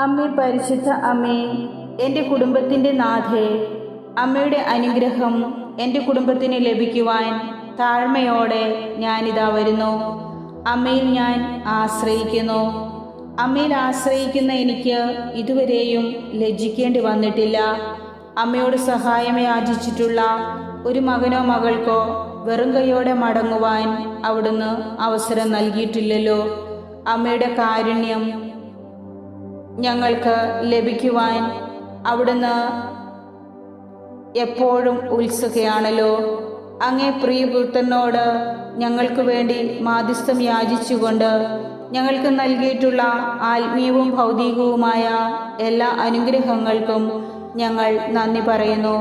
അമ്മേ, പരിശുദ്ധ അമ്മേ, എൻ്റെ കുടുംബത്തിൻ്റെ നാഥേ, അമ്മയുടെ അനുഗ്രഹം എൻ്റെ കുടുംബത്തിന് ലഭിക്കുവാൻ താഴ്മയോടെ ഞാനിതാ വരുന്നു. അമ്മയിൽ ഞാൻ ആശ്രയിക്കുന്നു. അമ്മയിൽ ആശ്രയിക്കുന്ന എനിക്ക് ഇതുവരെയും ലജ്ജിക്കേണ്ടി വന്നിട്ടില്ല. അമ്മയോട് സഹായം യാചിച്ചിട്ടുള്ള ഒരു മകനോ മകൾക്കോ വെറും കൈയോടെ മടങ്ങുവാൻ അവിടുന്ന് അവസരം നൽകിയിട്ടില്ലല്ലോ. അമ്മയുടെ കാരുണ്യം ഞങ്ങൾക്ക് ലഭിക്കുവാൻ അവിടുന്ന് എപ്പോഴും ഉത്സുകയാണല്ലോ. അങ്ങേ പ്രിയപുത്രനോട് ഞങ്ങൾക്ക് വേണ്ടി മാധ്യസ്ഥം യാചിച്ചുകൊണ്ട് ഞങ്ങൾക്ക് നൽകിയിട്ടുള്ള ആത്മീയവും ഭൗതികവുമായ എല്ലാ അനുഗ്രഹങ്ങൾക്കും ഞങ്ങൾ നന്ദി പറയുന്നു.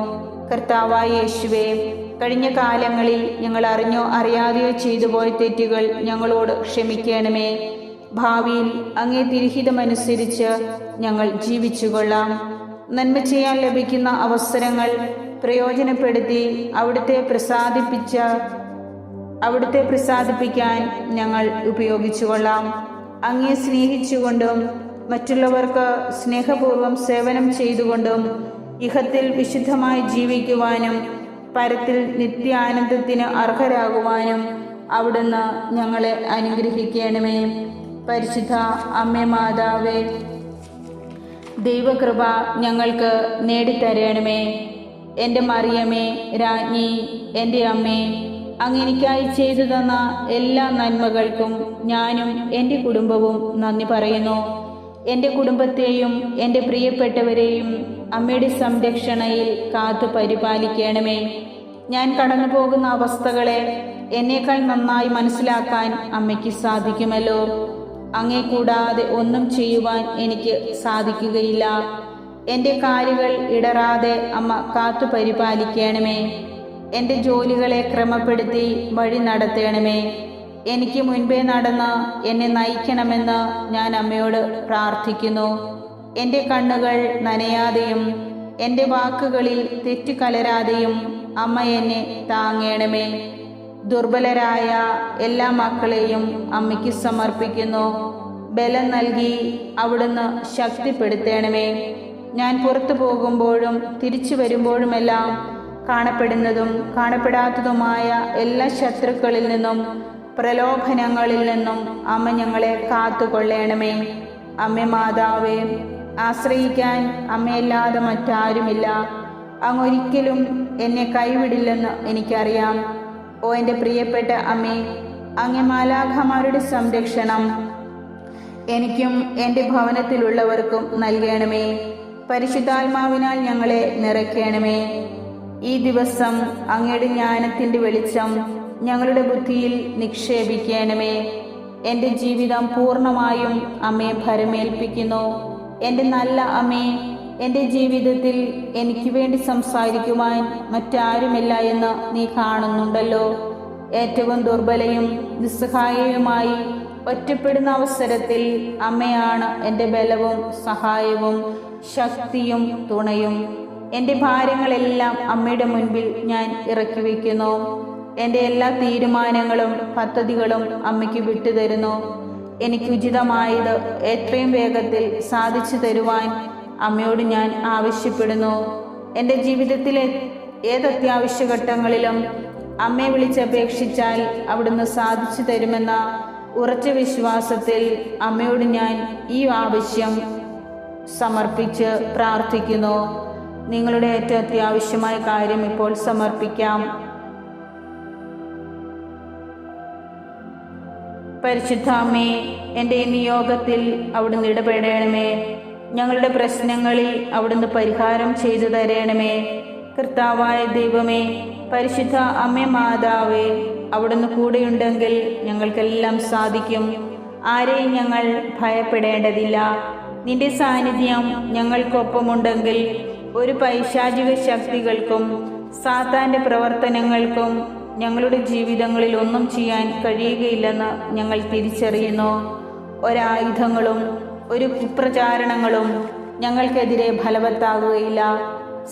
കർത്താവായ യേശുവേ, കഴിഞ്ഞ കാലങ്ങളിൽ ഞങ്ങൾ അറിഞ്ഞോ അറിയാതെയോ ചെയ്തുപോയ തെറ്റുകൾ ഞങ്ങളോട് ക്ഷമിക്കണമേ. ഭാവിയിൽ അങ്ങേ തിരുഹിതമനുസരിച്ച് ഞങ്ങൾ ജീവിച്ചുകൊള്ളാം. നന്മ ചെയ്യാൻ ലഭിക്കുന്ന അവസരങ്ങൾ പ്രയോജനപ്പെടുത്തി അവിടുത്തെ പ്രസാദിപ്പിക്കാൻ ഞങ്ങൾ ഉപയോഗിച്ചുകൊള്ളാം. അങ്ങേ സ്നേഹിച്ചുകൊണ്ടും മറ്റുള്ളവർക്ക് സ്നേഹപൂർവ്വം സേവനം ചെയ്തുകൊണ്ടും ഇഹത്തിൽ വിശുദ്ധമായി ജീവിക്കുവാനും പരത്തിൽ നിത്യാനന്ദത്തിന് അർഹരാകുവാനും അവിടുന്ന് ഞങ്ങളെ അനുഗ്രഹിക്കണമേ. പരിശുദ്ധ അമ്മേ മാതാവേ, ദൈവകൃപ ഞങ്ങൾക്ക് നേടിത്തരണമേ. എൻ്റെ മറിയമേ, രാജ്ഞി, എൻ്റെ അമ്മേ, അങ്ങ് എനിക്കായി ചെയ്തു തന്ന എല്ലാ നന്മകൾക്കും ഞാനും എൻ്റെ കുടുംബവും നന്ദി പറയുന്നു. എൻ്റെ കുടുംബത്തെയും എൻ്റെ പ്രിയപ്പെട്ടവരെയും അമ്മയുടെ സംരക്ഷണയിൽ കാത്തു പരിപാലിക്കണമേ. ഞാൻ കടന്നു പോകുന്ന അവസ്ഥകളെ എന്നേക്കാൾ നന്നായി മനസ്സിലാക്കാൻ അമ്മയ്ക്ക് സാധിക്കുമല്ലോ. അങ്ങേ കൂടാതെ ഒന്നും ചെയ്യുവാൻ എനിക്ക് സാധിക്കുകയില്ല. എൻ്റെ കാലുകൾ ഇടറാതെ അമ്മ കാത്തു പരിപാലിക്കണമേ. എൻ്റെ ജോലികളെ ക്രമപ്പെടുത്തി വഴി നടത്തണമേ. എനിക്ക് മുൻപേ നടന്ന് എന്നെ നയിക്കണമെന്ന് ഞാൻ അമ്മയോട് പ്രാർത്ഥിക്കുന്നു. എൻ്റെ കണ്ണുകൾ നനയാതെയും എൻ്റെ വാക്കുകളിൽ തെറ്റ് കലരാതെയും അമ്മ എന്നെ താങ്ങണമേ. ദുർബലരായ എല്ലാ മക്കളെയും അമ്മയ്ക്ക് സമർപ്പിക്കുന്നു. ബലം നൽകി അവിടുന്ന് ശക്തിപ്പെടുത്തണമേ. ഞാൻ പുറത്തു പോകുമ്പോഴും തിരിച്ചു വരുമ്പോഴുമെല്ലാം കാണപ്പെടുന്നതും കാണപ്പെടാത്തതുമായ എല്ലാ ശത്രുക്കളിൽ നിന്നും പ്രലോഭനങ്ങളിൽ നിന്നും അമ്മ ഞങ്ങളെ കാത്തുകൊള്ളണമേ. അമ്മേ മാതാവേ, ആശ്രയിക്കാൻ അമ്മയല്ലാതെ മറ്റാരുമില്ല. അങ്ങൊരിക്കലും എന്നെ കൈവിടില്ലെന്ന് എനിക്കറിയാം. ഓ എൻ്റെ പ്രിയപ്പെട്ട അമ്മേ, അങ്ങേ മാലാഖമാരുടെ സംരക്ഷണം എനിക്കും എൻ്റെ ഭവനത്തിലുള്ളവർക്കും നൽകണമേ. പരിശുദ്ധാത്മാവിനാൽ ഞങ്ങളെ നിറയ്ക്കണമേ. ഈ ദിവസം അങ്ങയുടെ ജ്ഞാനത്തിൻ്റെ വെളിച്ചം ഞങ്ങളുടെ ബുദ്ധിയിൽ നിക്ഷേപിക്കണമേ. എൻ്റെ ജീവിതം പൂർണ്ണമായും അമ്മയെ ഭരമേൽപ്പിക്കുന്നു. എൻ്റെ നല്ല അമ്മേ, എൻ്റെ ജീവിതത്തിൽ എനിക്ക് വേണ്ടി സംസാരിക്കുവാൻ മറ്റാരുമില്ല എന്ന് നീ കാണുന്നുണ്ടല്ലോ. ഏറ്റവും ദുർബലയും നിസ്സഹായവുമായി ഒറ്റപ്പെടുന്ന അവസരത്തിൽ അമ്മയാണ് എൻ്റെ ബലവും സഹായവും ശക്തിയും തുണയും. എൻ്റെ ഭാരങ്ങളെല്ലാം അമ്മയുടെ മുൻപിൽ ഞാൻ ഇറക്കി വയ്ക്കുന്നു. എൻ്റെ എല്ലാ തീരുമാനങ്ങളും പദ്ധതികളും അമ്മയ്ക്ക് വിട്ടുതരുന്നു. എനിക്ക് ഉചിതമായത് എത്രയും വേഗത്തിൽ സാധിച്ചു തരുവാൻ അമ്മയോട് ഞാൻ ആവശ്യപ്പെടുന്നു. എൻ്റെ ജീവിതത്തിലെ ഏത് അത്യാവശ്യ ഘട്ടങ്ങളിലും അമ്മയെ വിളിച്ചപേക്ഷിച്ചാൽ അവിടുന്ന് സാധിച്ചു തരുമെന്ന ഉറച്ച വിശ്വാസത്തിൽ അമ്മയോട് ഞാൻ ഈ ആവശ്യം സമർപ്പിച്ച് പ്രാർത്ഥിക്കുന്നു. നിങ്ങളുടെ ഏറ്റവും അത്യാവശ്യമായ കാര്യം ഇപ്പോൾ സമർപ്പിക്കാം. പരിശുദ്ധ അമ്മേ, എൻ്റെ ഈ നിയോഗത്തിൽ അവിടുന്ന് ഇടപെടണമേ. ഞങ്ങളുടെ പ്രശ്നങ്ങളിൽ അവിടുന്ന് പരിഹാരം ചെയ്തു തരണമേ. കർത്താവായ ദൈവമേ, പരിശുദ്ധ അമ്മേ മാതാവേ, അവിടുന്ന് കൂടെയുണ്ടെങ്കിൽ ഞങ്ങൾക്കെല്ലാം സാധിക്കും. ആരെയും ഞങ്ങൾ ഭയപ്പെടേണ്ടതില്ല. നിന്റെ സാന്നിധ്യം ഞങ്ങൾക്കൊപ്പമുണ്ടെങ്കിൽ ഒരു പൈശാചിക ശക്തികൾക്കും സാത്താൻ്റെ പ്രവർത്തനങ്ങൾക്കും ഞങ്ങളുടെ ജീവിതങ്ങളിൽ ഒന്നും ചെയ്യാൻ കഴിയുകയില്ലെന്ന് ഞങ്ങൾ തിരിച്ചറിയുന്നു. ഒരായുധങ്ങളും ഒരു കുപ്രചാരണങ്ങളും ഞങ്ങൾക്കെതിരെ ഫലവത്താകുകയില്ല.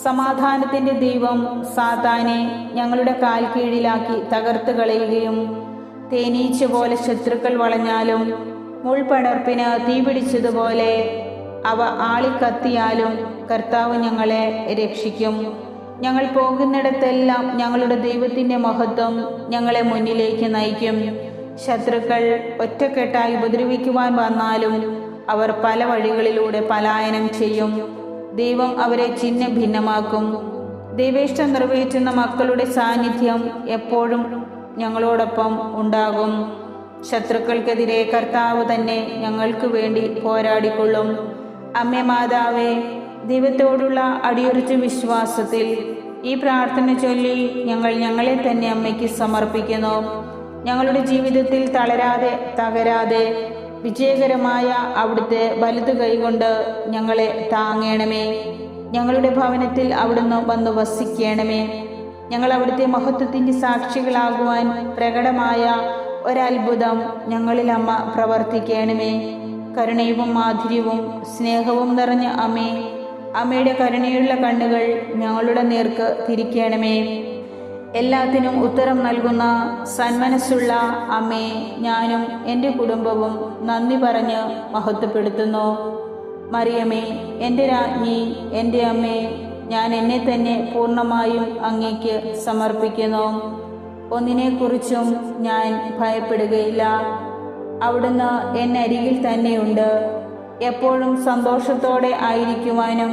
സമാധാനത്തിൻ്റെ ദൈവം സാത്താനെ ഞങ്ങളുടെ കാൽ കീഴിലാക്കി തകർത്ത് കളയുകയും തേനീച്ച പോലെ ശത്രുക്കൾ വളഞ്ഞാലും മുൾപടർപ്പിന് തീപിടിച്ചതുപോലെ അവ ആളിക്കത്തിയാലും കർത്താവ് ഞങ്ങളെ രക്ഷിക്കും. ഞങ്ങൾ പോകുന്നിടത്തെല്ലാം ഞങ്ങളുടെ ദൈവത്തിൻ്റെ മഹത്വം ഞങ്ങളെ മുന്നിലേക്ക് നയിക്കും. ശത്രുക്കൾ ഒറ്റക്കെട്ടായി ഉപദ്രവിക്കുവാൻ വന്നാലും അവർ പല വഴികളിലൂടെ പലായനം ചെയ്യും. ദൈവം അവരെ ഛിന്ന ഭിന്നമാക്കും. ദൈവേഷ്ടം നിറവേറ്റുന്ന മക്കളുടെ സാന്നിധ്യം എപ്പോഴും ഞങ്ങളോടൊപ്പം ഉണ്ടാകും. ശത്രുക്കൾക്കെതിരെ കർത്താവ് തന്നെ ഞങ്ങൾക്ക് വേണ്ടി പോരാടിക്കൊള്ളും. അമ്മേ മാതാവേ, ദൈവത്തോടുള്ള അടിയുറച്ച വിശ്വാസത്തിൽ ഈ പ്രാർത്ഥന ചൊല്ലി ഞങ്ങളെ തന്നെ അമ്മയ്ക്ക് സമർപ്പിക്കുന്നു. ഞങ്ങളുടെ ജീവിതത്തിൽ തകരാതെ വിജയകരമായ അവിടുത്തെ വലതു കൈകൊണ്ട് ഞങ്ങളെ താങ്ങണമേ. ഞങ്ങളുടെ ഭവനത്തിൽ അവിടുന്ന് വന്ന് വസിക്കണമേ. ഞങ്ങൾ അവിടുത്തെ മഹത്വത്തിൻ്റെ സാക്ഷികളാകുവാൻ പ്രകടമായ ഒരത്ഭുതം ഞങ്ങളിൽ അമ്മ പ്രവർത്തിക്കണമേ. കരുണയും മാധുര്യവും സ്നേഹവും നിറഞ്ഞ അമ്മയുടെ കരുണയുള്ള കണ്ണുകൾ ഞങ്ങളുടെ നേർക്ക് തിരിക്കണമേ. എല്ലാത്തിനും ഉത്തരം നൽകുന്ന സന്മനസ്സുള്ള അമ്മേ, ഞാനും എൻ്റെ കുടുംബവും നന്ദി പറഞ്ഞ് മഹത്വപ്പെടുത്തുന്നു. മറിയമേ, എൻ്റെ രാജ്ഞി, എൻ്റെ അമ്മേ, ഞാൻ എന്നെ തന്നെ പൂർണ്ണമായും അങ്ങേക്ക് സമർപ്പിക്കുന്നു. ഒന്നിനെക്കുറിച്ചും ഞാൻ ഭയപ്പെടുകയില്ല. അവിടുന്ന് എന്നരികിൽ തന്നെയുണ്ട്. എപ്പോഴും സന്തോഷത്തോടെ ആയിരിക്കുവാനും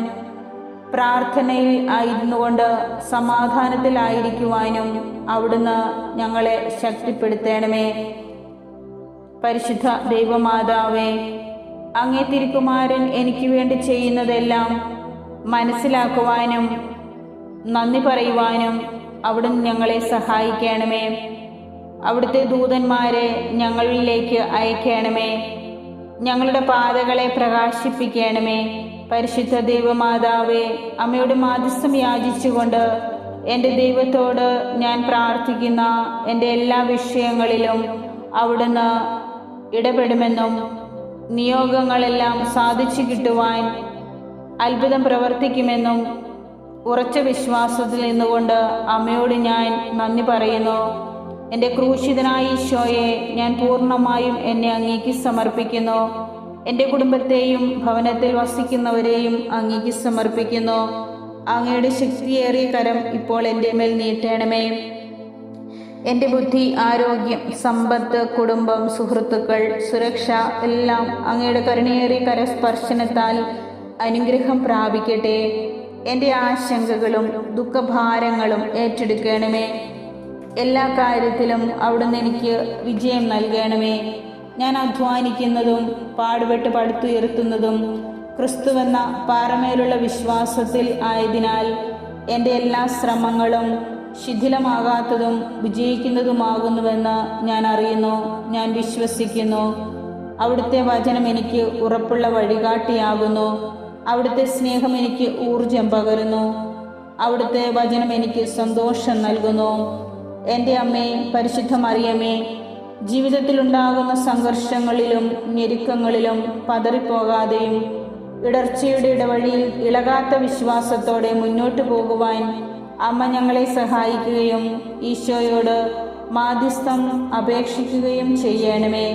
പ്രാർത്ഥനയിൽ ആയിരുന്നുകൊണ്ട് സമാധാനത്തിലായിരിക്കുവാനും അവിടുന്ന് ഞങ്ങളെ ശക്തിപ്പെടുത്തണമേ. പരിശുദ്ധ ദൈവമാതാവേ, അങ്ങേ തിരുക്കുമാരൻ എനിക്ക് വേണ്ടി ചെയ്യുന്നതെല്ലാം മനസ്സിലാക്കുവാനും നന്ദി പറയുവാനും അവിടുന്ന് ഞങ്ങളെ സഹായിക്കണമേ. അവിടുത്തെ ദൂതന്മാരെ ഞങ്ങളിലേക്ക് അയക്കണമേ. ഞങ്ങളുടെ പാതകളെ പ്രകാശിപ്പിക്കണമേ. പരിശുദ്ധ ദൈവമാതാവേ, അമ്മയുടെ മാധ്യസ്ഥം യാചിച്ചുകൊണ്ട് എൻ്റെ ദൈവത്തോട് ഞാൻ പ്രാർത്ഥിക്കുന്ന എൻ്റെ എല്ലാ വിഷയങ്ങളിലും അവിടുന്ന് ഇടപെടുമെന്നും നിയോഗങ്ങളെല്ലാം സാധിച്ചു കിട്ടുവാൻ അത്ഭുതം പ്രവർത്തിക്കുമെന്നും ഉറച്ച വിശ്വാസത്തിൽ നിന്നുകൊണ്ട് അമ്മയോട് ഞാൻ നന്ദി പറയുന്നു. എൻ്റെ ക്രൂശിതനായ ഈശോയെ ഞാൻ പൂർണ്ണമായും എന്നെ അങ്ങേക്ക് സമർപ്പിക്കുന്നു. എൻ്റെ കുടുംബത്തെയും ഭവനത്തിൽ വസിക്കുന്നവരെയും അങ്ങേക്ക് സമർപ്പിക്കുന്നു. അങ്ങയുടെ ശക്തിയേറിയ കരം ഇപ്പോൾ എൻ്റെ മേൽ നീട്ടണമേ. എൻ്റെ ബുദ്ധി, ആരോഗ്യം, സമ്പത്ത്, കുടുംബം, സുഹൃത്തുക്കൾ, സുരക്ഷ എല്ലാം അങ്ങയുടെ കരുണയേറിയ കരസ്പർശനത്താൽ അനുഗ്രഹം പ്രാപിക്കട്ടെ. എൻ്റെ ആശങ്കകളും ദുഃഖഭാരങ്ങളും ഏറ്റെടുക്കണമേ. എല്ലാ കാര്യത്തിലും അവിടുന്ന് എനിക്ക് വിജയം നൽകണമേ. ഞാൻ അധ്വാനിക്കുന്നതും പാടുപെട്ട് പടുത്തുയർത്തുന്നതും ക്രിസ്തുവെന്ന പാറമേലുള്ള വിശ്വാസത്തിൽ ആയതിനാൽ എൻ്റെ എല്ലാ ശ്രമങ്ങളും ശിഥിലമാകാത്തതും വിജയിക്കുന്നതുമാകുന്നുവെന്ന് ഞാൻ അറിയുന്നു, ഞാൻ വിശ്വസിക്കുന്നു. അവിടുത്തെ വചനം എനിക്ക് ഉറപ്പുള്ള വഴികാട്ടിയാകുന്നു. അവിടുത്തെ സ്നേഹം എനിക്ക് ഊർജം പകരുന്നു. അവിടുത്തെ വചനം എനിക്ക് സന്തോഷം നൽകുന്നു. എൻ്റെ അമ്മേ, പരിശുദ്ധ മറിയമേ, ജീവിതത്തിലുണ്ടാകുന്ന സംഘർഷങ്ങളിലും ഞെരുക്കങ്ങളിലും പതറിപ്പോകാതെയും ഇടർച്ചയുടെ ഇടവഴിയിൽ ഇളകാത്ത വിശ്വാസത്തോടെ മുന്നോട്ടു പോകുവാൻ അമ്മ ഞങ്ങളെ സഹായിക്കുകയും ഈശോയോട് മാധ്യസ്ഥം അപേക്ഷിക്കുകയും ചെയ്യണമേ.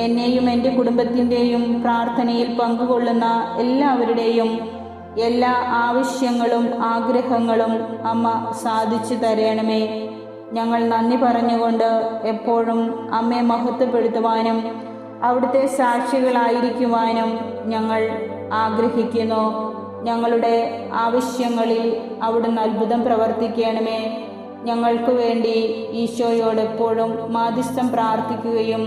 എന്നെയും എൻ്റെ കുടുംബത്തിൻ്റെയും പ്രാർത്ഥനയിൽ പങ്കുകൊള്ളുന്ന എല്ലാവരുടെയും എല്ലാ ആവശ്യങ്ങളും ആഗ്രഹങ്ങളും അമ്മ സാധിച്ചു തരണമേ. ഞങ്ങൾ നന്ദി പറഞ്ഞുകൊണ്ട് എപ്പോഴും അമ്മയെ മഹത്വപ്പെടുത്തുവാനും അവിടുത്തെ സാക്ഷികളായിരിക്കുവാനും ഞങ്ങൾ ആഗ്രഹിക്കുന്നു. ഞങ്ങളുടെ ആവശ്യങ്ങളിൽ അവിടുന്ന് അത്ഭുതം പ്രവർത്തിക്കണമേ. ഞങ്ങൾക്ക് വേണ്ടി ഈശോയോട് എപ്പോഴും മാധ്യസ്ഥം പ്രാർത്ഥിക്കുകയും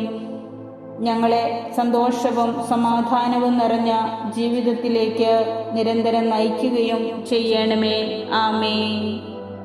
ഞങ്ങളെ സന്തോഷവും സമാധാനവും നിറഞ്ഞ ജീവിതത്തിലേക്ക് നിരന്തരം നയിക്കുകയും ചെയ്യണമേ. ആമേൻ.